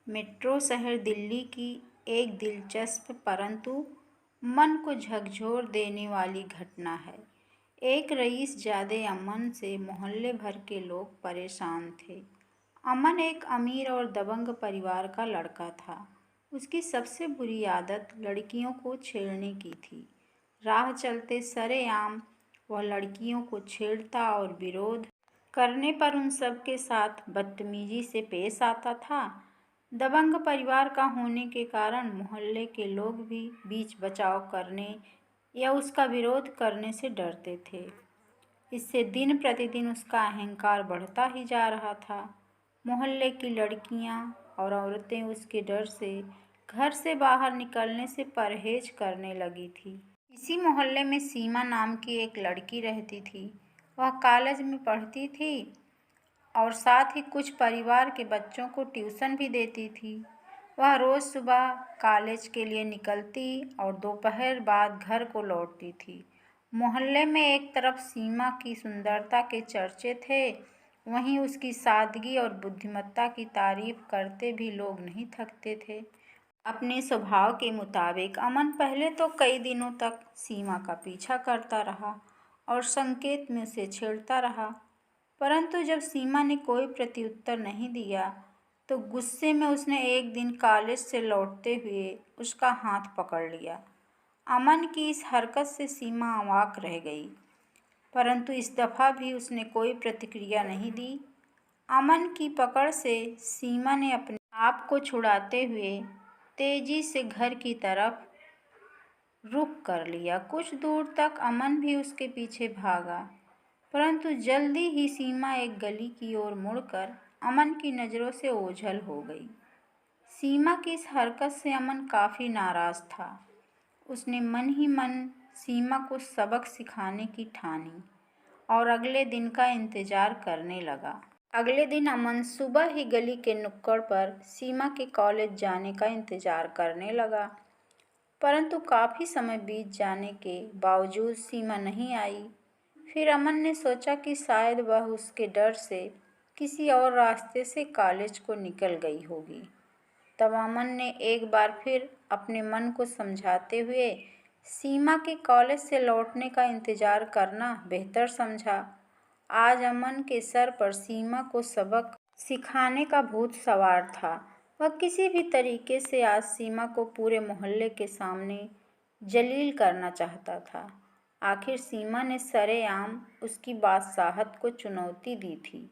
Metro शहर दिल्ली की एक दिलचस्प परंतु मन को झकझोर देने वाली घटना है। एक रईसजादे अमन से मोहल्ले भर के लोग परेशान थे। अमन एक अमीर और दबंग परिवार का लड़का था। उसकी सबसे बुरी आदत लड़कियों को छेड़ने की थी। राह चलते सरेआम वह लड़कियों को छेड़ता और विरोध करने पर उन सब के साथ बदतमीजी से पेश आता था। दबंग परिवार का होने के कारण मोहल्ले के लोग भी बीच बचाव करने या उसका विरोध करने से डरते थे। इससे दिन प्रतिदिन उसका अहंकार बढ़ता ही जा रहा था। मोहल्ले की लड़कियां और औरतें उसके डर से घर से बाहर निकलने से परहेज करने लगी थी। इसी मोहल्ले में सीमा नाम की एक लड़की रहती थी। वह कॉलेज में पढ़ती थी और साथ ही कुछ परिवार के बच्चों को ट्यूशन भी देती थी। वह रोज़ सुबह कॉलेज के लिए निकलती और दोपहर बाद घर को लौटती थी। मोहल्ले में एक तरफ सीमा की सुंदरता के चर्चे थे, वहीं उसकी सादगी और बुद्धिमत्ता की तारीफ करते भी लोग नहीं थकते थे। अपने स्वभाव के मुताबिक अमन पहले तो कई दिनों तक सीमा का पीछा करता रहा और संकेत में उसे छेड़ता रहा, परंतु जब सीमा ने कोई प्रत्युत्तर नहीं दिया तो गुस्से में उसने एक दिन कॉलेज से लौटते हुए उसका हाथ पकड़ लिया। अमन की इस हरकत से सीमा अवाक रह गई, परंतु इस दफ़ा भी उसने कोई प्रतिक्रिया नहीं दी। अमन की पकड़ से सीमा ने अपने आप को छुड़ाते हुए तेजी से घर की तरफ रुख कर लिया। कुछ दूर तक अमन भी उसके पीछे भागा, परंतु जल्दी ही सीमा एक गली की ओर मुड़कर अमन की नज़रों से ओझल हो गई। सीमा की इस हरकत से अमन काफ़ी नाराज़ था। उसने मन ही मन सीमा को सबक सिखाने की ठानी और अगले दिन का इंतज़ार करने लगा। अगले दिन अमन सुबह ही गली के नुक्कड़ पर सीमा के कॉलेज जाने का इंतज़ार करने लगा, परंतु काफ़ी समय बीत जाने के बावजूद सीमा नहीं आई। फिर अमन ने सोचा कि शायद वह उसके डर से किसी और रास्ते से कॉलेज को निकल गई होगी। तब अमन ने एक बार फिर अपने मन को समझाते हुए सीमा के कॉलेज से लौटने का इंतज़ार करना बेहतर समझा। आज अमन के सर पर सीमा को सबक सिखाने का भूत सवार था। वह किसी भी तरीके से आज सीमा को पूरे मोहल्ले के सामने जलील करना चाहता था। आखिर सीमा ने सरेआम उसकी बादशाहत को चुनौती दी थी।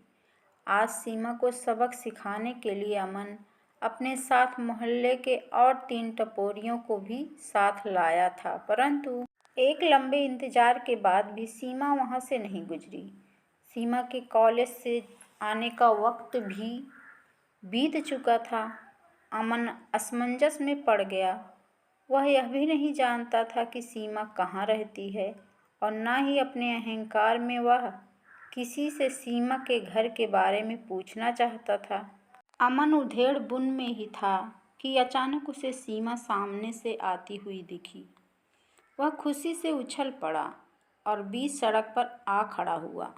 आज सीमा को सबक सिखाने के लिए अमन अपने साथ मोहल्ले के और 3 टपोरियों को भी साथ लाया था, परंतु एक लंबे इंतजार के बाद भी सीमा वहां से नहीं गुजरी। सीमा के कॉलेज से आने का वक्त भी बीत चुका था। अमन असमंजस में पड़ गया। वह यह भी नहीं जानता था कि सीमा कहाँ रहती है और न ही अपने अहंकार में वह किसी से सीमा के घर के बारे में पूछना चाहता था। अमन उधेड़ बुन में ही था कि अचानक उसे सीमा सामने से आती हुई दिखी। वह खुशी से उछल पड़ा और बीच सड़क पर आ खड़ा हुआ।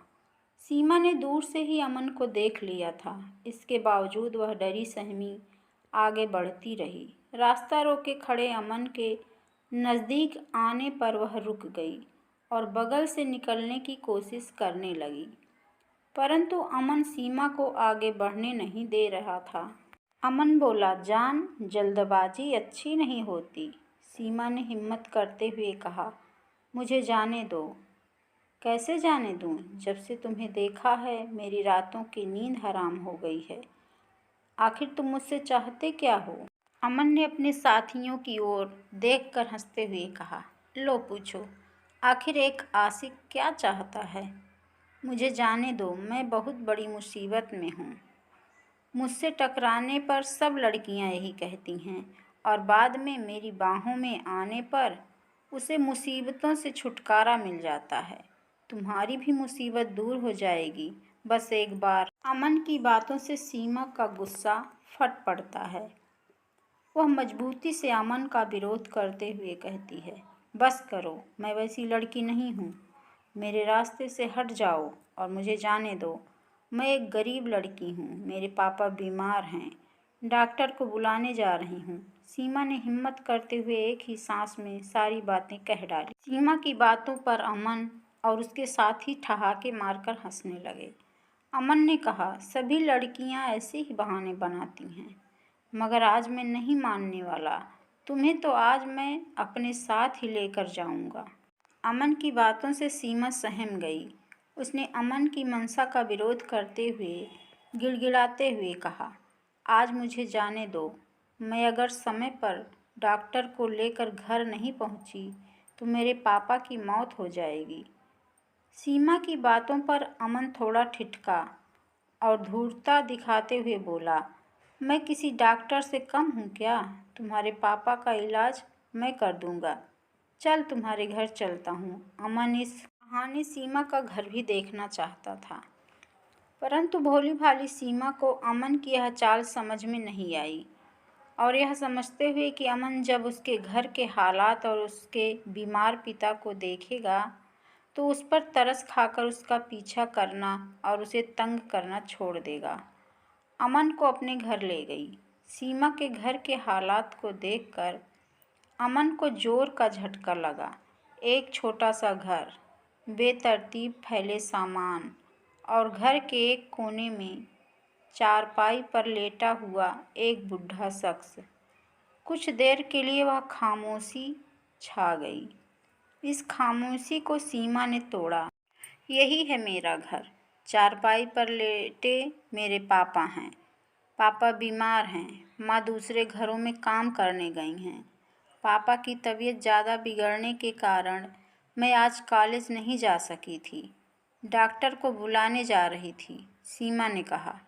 सीमा ने दूर से ही अमन को देख लिया था, इसके बावजूद वह डरी सहमी आगे बढ़ती रही। रास्ता रोके खड़े अमन के नज़दीक आने पर वह रुक गई और बगल से निकलने की कोशिश करने लगी, परंतु अमन सीमा को आगे बढ़ने नहीं दे रहा था। अमन बोला, जान, जल्दबाजी अच्छी नहीं होती। सीमा ने हिम्मत करते हुए कहा, मुझे जाने दो। कैसे जाने दूं? जब से तुम्हें देखा है मेरी रातों की नींद हराम हो गई है। आखिर तुम मुझसे चाहते क्या हो? अमन ने अपने साथियों की ओर देखकर हंसते हुए कहा, लो पूछो, आखिर एक आशिक क्या चाहता है? मुझे जाने दो, मैं बहुत बड़ी मुसीबत में हूँ। मुझसे टकराने पर सब लड़कियाँ यही कहती हैं और बाद में मेरी बाहों में आने पर उसे मुसीबतों से छुटकारा मिल जाता है। तुम्हारी भी मुसीबत दूर हो जाएगी, बस एक बार। अमन की बातों से सीमा का गुस्सा फट पड़ता है। वह मजबूती से अमन का विरोध करते हुए कहती है, बस करो, मैं वैसी लड़की नहीं हूँ। मेरे रास्ते से हट जाओ और मुझे जाने दो। मैं एक गरीब लड़की हूँ, मेरे पापा बीमार हैं, डॉक्टर को बुलाने जा रही हूँ। सीमा ने हिम्मत करते हुए एक ही सांस में सारी बातें कह डाली। सीमा की बातों पर अमन और उसके साथी ठहाके मारकर हंसने लगे। अमन ने कहा, सभी लड़कियां ऐसे ही बहाने बनाती हैं, मगर आज मैं नहीं मानने वाला। तुम्हें तो आज मैं अपने साथ ही लेकर जाऊंगा। अमन की बातों से सीमा सहम गई। उसने अमन की मंशा का विरोध करते हुए गिड़गिड़ाते हुए कहा, आज मुझे जाने दो। मैं अगर समय पर डॉक्टर को लेकर घर नहीं पहुंची तो मेरे पापा की मौत हो जाएगी। सीमा की बातों पर अमन थोड़ा ठिठका और धूर्तता दिखाते हुए बोला, मैं किसी डॉक्टर से कम हूँ क्या? तुम्हारे पापा का इलाज मैं कर दूंगा। चल तुम्हारे घर चलता हूँ। अमन इस बहाने सीमा का घर भी देखना चाहता था, परंतु भोली भाली सीमा को अमन की यह चाल समझ में नहीं आई और यह समझते हुए कि अमन जब उसके घर के हालात और उसके बीमार पिता को देखेगा तो उस पर तरस खाकर उसका पीछा करना और उसे तंग करना छोड़ देगा, अमन को अपने घर ले गई। सीमा के घर के हालात को देखकर अमन को जोर का झटका लगा। एक छोटा सा घर, बेतरतीब फैले सामान और घर के एक कोने में चारपाई पर लेटा हुआ एक बूढ़ा शख्स। कुछ देर के लिए वह खामोशी छा गई। इस खामोशी को सीमा ने तोड़ा। यही है मेरा घर। चारपाई पर लेटे मेरे पापा हैं। पापा बीमार हैं। माँ दूसरे घरों में काम करने गई हैं। पापा की तबीयत ज़्यादा बिगड़ने के कारण मैं आज कॉलेज नहीं जा सकी थी। डॉक्टर को बुलाने जा रही थी, सीमा ने कहा।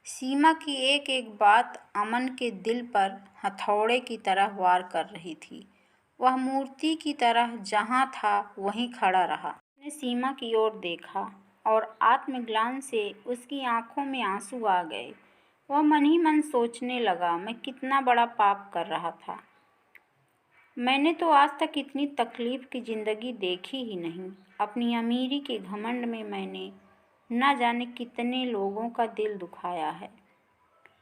सीमा की एक एक बात अमन के दिल पर हथौड़े की तरह वार कर रही थी। वह मूर्ति की तरह जहाँ था वहीं खड़ा रहा। उसने सीमा की ओर देखा और आत्मग्लानि से उसकी आंखों में आंसू आ गए। वह मन ही मन सोचने लगा, मैं कितना बड़ा पाप कर रहा था। मैंने तो आज तक इतनी तकलीफ की ज़िंदगी देखी ही नहीं। अपनी अमीरी के घमंड में मैंने न जाने कितने लोगों का दिल दुखाया है।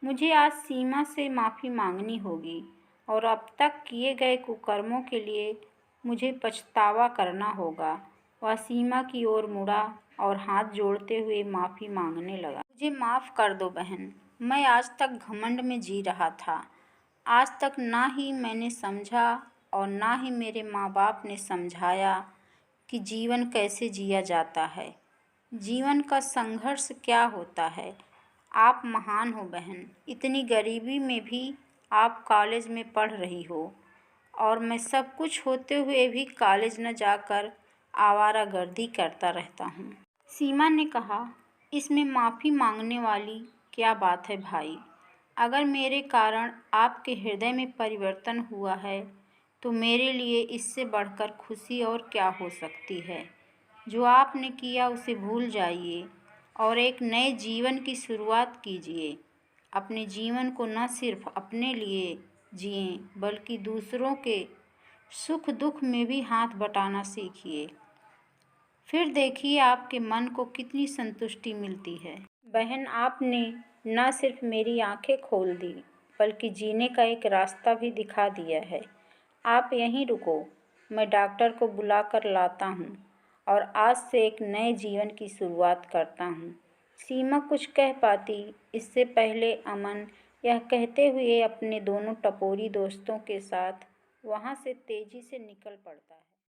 मुझे आज सीमा से माफ़ी मांगनी होगी और अब तक किए गए कुकर्मों के लिए मुझे पछतावा करना होगा। वह सीमा की ओर मुड़ा और हाथ जोड़ते हुए माफ़ी मांगने लगा। मुझे माफ़ कर दो बहन। मैं आज तक घमंड में जी रहा था। आज तक ना ही मैंने समझा और ना ही मेरे माँ बाप ने समझाया कि जीवन कैसे जिया जाता है, जीवन का संघर्ष क्या होता है। आप महान हो बहन। इतनी गरीबी में भी आप कॉलेज में पढ़ रही हो और मैं सब कुछ होते हुए भी कॉलेज न जाकर आवारागर्दी करता रहता हूँ। सीमा ने कहा, इसमें माफ़ी मांगने वाली क्या बात है भाई? अगर मेरे कारण आपके हृदय में परिवर्तन हुआ है तो मेरे लिए इससे बढ़कर खुशी और क्या हो सकती है। जो आपने किया उसे भूल जाइए और एक नए जीवन की शुरुआत कीजिए। अपने जीवन को न सिर्फ अपने लिए जिएं बल्कि दूसरों के सुख दुख में भी हाथ बटाना सीखिए। फिर देखिए आपके मन को कितनी संतुष्टि मिलती है। बहन, आपने न सिर्फ मेरी आंखें खोल दी बल्कि जीने का एक रास्ता भी दिखा दिया है। आप यहीं रुको, मैं डॉक्टर को बुलाकर लाता हूँ और आज से एक नए जीवन की शुरुआत करता हूँ। सीमा कुछ कह पाती इससे पहले अमन यह कहते हुए अपने दोनों टपोरी दोस्तों के साथ वहाँ से तेजी से निकल पड़ता है।